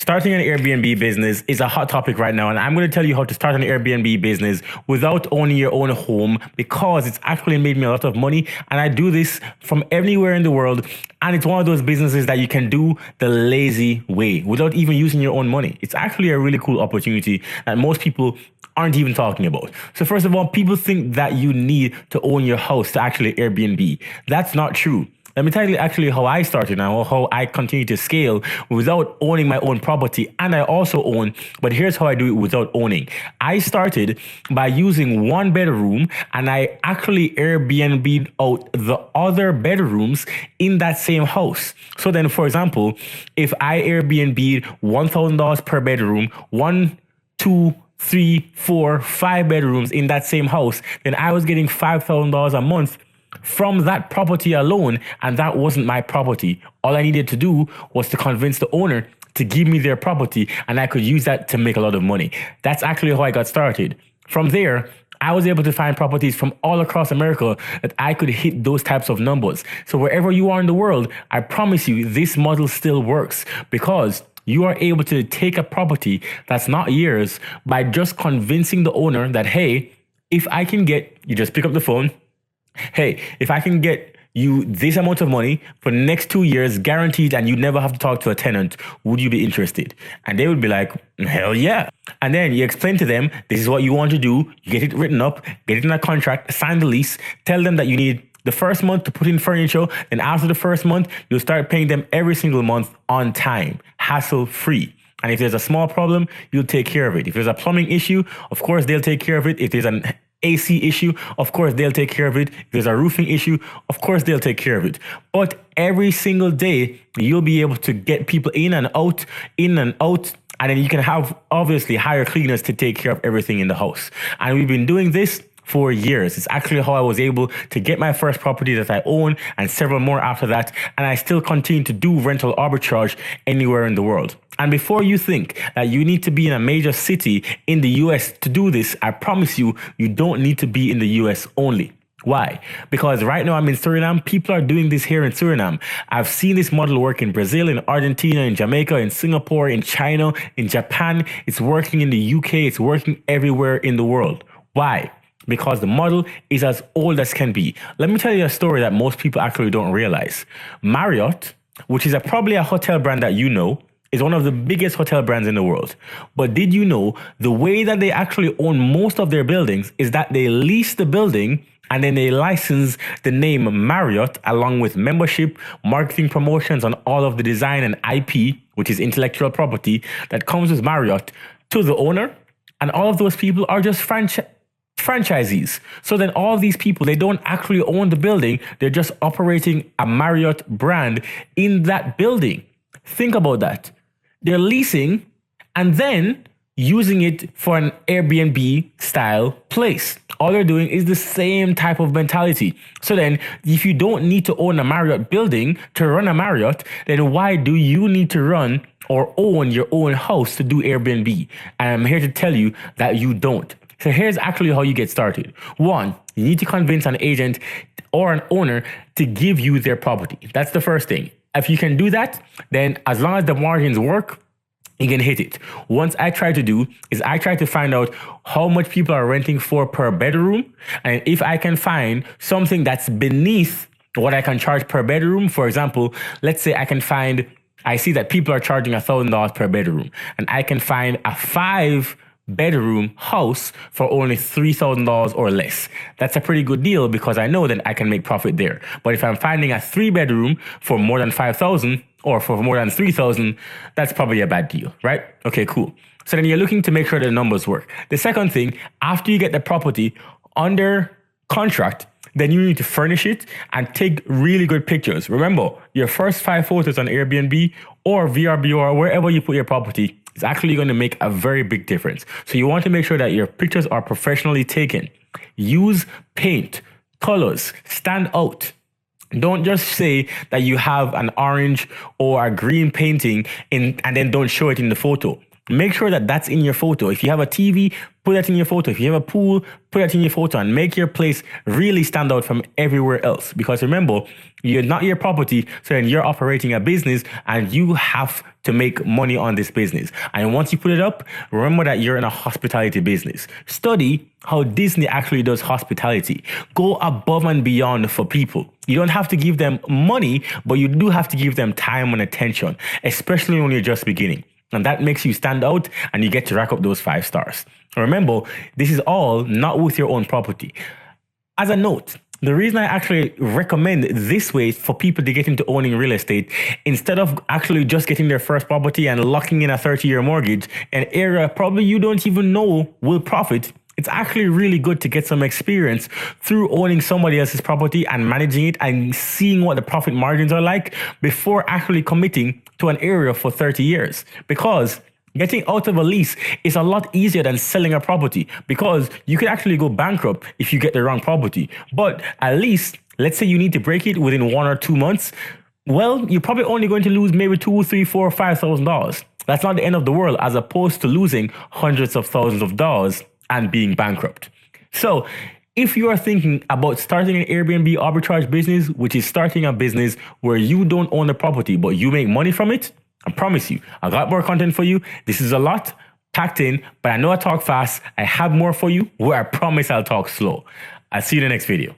Starting an Airbnb business is a hot topic right now, and I'm going to tell you how to start an Airbnb business without owning your own home, because it's actually made me a lot of money, and I do this from anywhere in the world, and it's one of those businesses that you can do the lazy way without even using your own money. It's actually a really cool opportunity that most people aren't even talking about. So first of all, people think that you need to own your house to actually Airbnb. That's not true. Let me tell you actually how I started now, how I continue to scale without owning my own property. And I also own, but here's how I do it without owning. I started by using one bedroom, and I actually Airbnb'd out the other bedrooms in that same house. So then, for example, if I Airbnb'd $1,000 per bedroom, 1, 2, 3, 4, 5 bedrooms in that same house, then I was getting $5,000 a month from that property alone, and that wasn't my property. All I needed to do was to convince the owner to give me their property, and I could use that to make a lot of money. That's actually how I got started. From there, I was able to find properties from all across America that I could hit those types of numbers. So wherever you are in the world, I promise you this model still works, because you are able to take a property that's not yours by just convincing the owner that, hey, if I can get, you just pick up the phone, hey, if I can get you this amount of money for the next 2 years guaranteed, and you never have to talk to a tenant, would you be interested? And they would be like, hell yeah. And then you explain to them, this is what you want to do. You get it written up, get it in a contract, sign the lease, tell them that you need the first month to put in furniture. And after the first month, you'll start paying them every single month on time, hassle free. And if there's a small problem, you'll take care of it. If there's a plumbing issue, of course, they'll take care of it. If there's an AC issue, of course, they'll take care of it. If there's a roofing issue, of course, they'll take care of it. But every single day, you'll be able to get people in and out, and then you can have, obviously, hire cleaners to take care of everything in the house. And we've been doing this for years. It's actually how I was able to get my first property that I own, and several more after that. And I still continue to do rental arbitrage anywhere in the world. And before you think that you need to be in a major city in the US to do this, I promise you, you don't need to be in the US only. Why? Because right now I'm in Suriname. People are doing this here in Suriname. I've seen this model work in Brazil, in Argentina, in Jamaica, in Singapore, in China, in Japan. It's working in the UK. It's working everywhere in the world. Why? Because the model is as old as can be. Let me tell you a story that most people actually don't realize. Marriott, which is probably a hotel brand that you know, is one of the biggest hotel brands in the world. But did you know the way that they actually own most of their buildings is that they lease the building and then they license the name Marriott along with membership, marketing promotions, and all of the design and IP, which is intellectual property, that comes with Marriott to the owner. And all of those people are just franchisees. So then all of these people, they don't actually own the building. They're just operating a Marriott brand in that building. Think about that. They're leasing and then using it for an Airbnb style place. All they're doing is the same type of mentality. So then if you don't need to own a Marriott building to run a Marriott, then why do you need to run or own your own house to do Airbnb? And I'm here to tell you that you don't. So here's actually how you get started. 1, you need to convince an agent or an owner to give you their property. That's the first thing. If you can do that, then as long as the margins work, you can hit it. Once I try to do is I try to find out how much people are renting for per bedroom. And if I can find something that's beneath what I can charge per bedroom, for example, let's say I see that people are charging $1,000 per bedroom, and I can find a 5-bedroom house for only $3,000 or less. That's a pretty good deal, because I know that I can make profit there. But if I'm finding a 3-bedroom for more than $5,000 or for more than $3,000, that's probably a bad deal, right? Okay, cool. So then you're looking to make sure the numbers work. The second thing, after you get the property under contract, then you need to furnish it and take really good pictures. Remember, your first 5 photos on Airbnb or VRBO or wherever you put your property is actually going to make a very big difference. So you want to make sure that your pictures are professionally taken. Use paint, colors, stand out. Don't just say that you have an orange or a green painting and then don't show it in the photo. Make sure that that's in your photo. If you have a TV, put that in your photo. If you have a pool, put that in your photo and make your place really stand out from everywhere else. Because remember, you're not your property, so then you're operating a business and you have to make money on this business. And once you put it up, remember that you're in a hospitality business. Study how Disney actually does hospitality. Go above and beyond for people. You don't have to give them money, but you do have to give them time and attention, especially when you're just beginning. And that makes you stand out and you get to rack up those 5 stars. Remember, this is all not with your own property. As a note, the reason I actually recommend this way for people to get into owning real estate, instead of actually just getting their first property and locking in a 30-year mortgage, an area probably you don't even know will profit, it's actually really good to get some experience through owning somebody else's property and managing it and seeing what the profit margins are like before actually committing to an area for 30 years. Because getting out of a lease is a lot easier than selling a property, because you could actually go bankrupt if you get the wrong property. But at least, let's say you need to break it within 1 or 2 months. Well, you're probably only going to lose maybe $2,000, $3,000, $4,000, $5,000. That's not the end of the world, as opposed to losing hundreds of thousands of dollars and being bankrupt. So if you are thinking about starting an Airbnb arbitrage business, which is starting a business where you don't own the property, but you make money from it, I promise you, I got more content for you. This is a lot packed in, but I know I talk fast. I have more for you, where I promise I'll talk slow. I'll see you in the next video.